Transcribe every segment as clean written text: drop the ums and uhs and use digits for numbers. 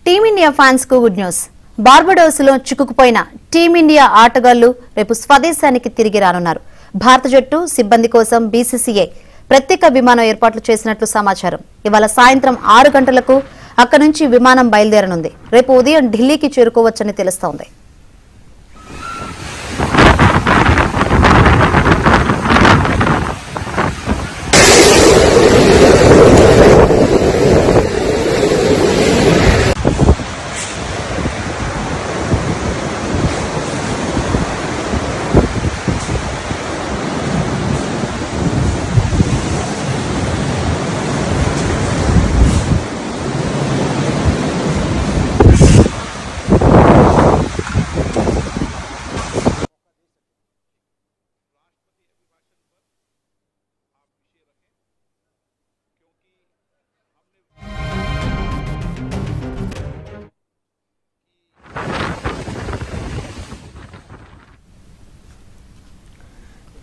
Team India fans కు good news. Barbados లో చిక్కుకుపోయిన టీమిండియా ఆటగాళ్లు రేపు స్వదేశానికి తిరిగి రానున్నారు. భారత జట్టు సిబ్బంది కోసం బీసీసీఐ ప్రత్యేక విమానం ఏర్పాట్లు చేసినట్లు సమాచారం. ఇవాళ సాయంత్రం 6 గంటలకు అక్కడి నుంచి విమానం బయలుదేరనుంది. రేపు ఉదయం ఢిల్లీకి చేరుకోవచ్చని తెలుస్తోంది.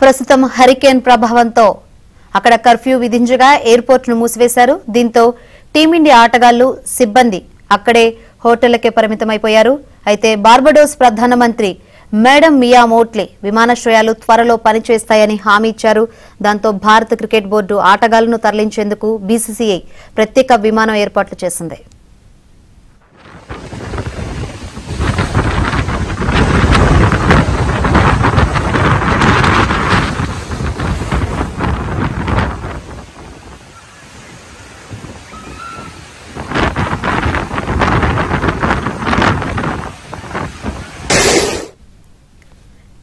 ప్రస్తుతం హరికేన్ ప్రభావంతో అక్కడ కర్ఫ్యూ విధించగా ఎయిర్పోర్ట్ ను మూసివేశారు. దీంతో టీమిండియా ఆటగాళ్లు సిబ్బంది అక్కడే హోటళ్లకే పరిమితమైపోయారు. అయితే బార్బడోస్ ప్రధానమంత్రి మేడం మియా మోట్లీ విమానాశ్రయాలు త్వరలో పనిచేస్తాయని హామీ ఇచ్చారు. దాంతో భారత క్రికెట్ బోర్డు ఆటగాళ్లను తరలించేందుకు బీసీసీఐ ప్రత్యేక విమానం ఏర్పాట్లు చేసింది.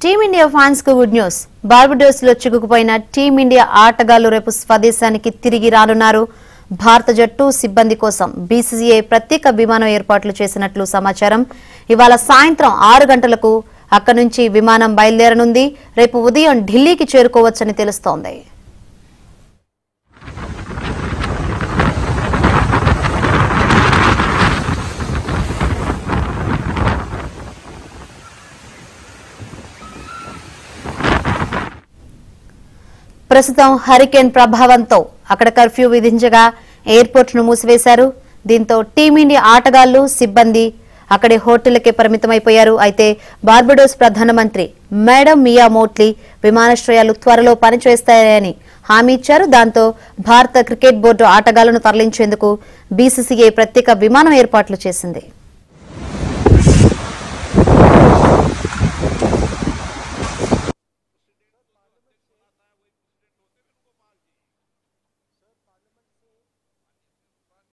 టీమిండియా ఫ్యాన్స్ కు గుడ్ న్యూస్. బార్బడోస్ లో చిక్కుకుపోయిన టీమిండియా ఆటగాళ్లు రేపు స్వదేశానికి తిరిగి రానున్నారు. భారత జట్టు సిబ్బంది కోసం బీసీసీఐ ప్రత్యేక విమానం ఏర్పాట్లు చేసినట్లు సమాచారం. ఇవాళ సాయంత్రం 6 గంటలకు అక్కడి నుంచి విమానం బయలుదేరనుంది. రేపు ఉదయం ఢిల్లీకి చేరుకోవచ్చని తెలుస్తోంది. ప్రస్తుతం హరికేన్ ప్రభావంతో అక్కడ కర్ఫ్యూ విధించగా ఎయిర్పోర్ట్ ను మూసివేశారు. దీంతో టీమిండియా ఆటగాళ్లు సిబ్బంది అక్కడే హోటళ్లకే పరిమితమైపోయారు. అయితే బార్బడోస్ ప్రధానమంత్రి మేడం మియా మోట్లీ విమానాశ్రయాలు త్వరలో పనిచేస్తాయని హామీ ఇచ్చారు. దాంతో భారత క్రికెట్ బోర్డు ఆటగాళ్లను తరలించేందుకు బీసీసీఐ ప్రత్యేక విమానం ఏర్పాట్లు చేసింది.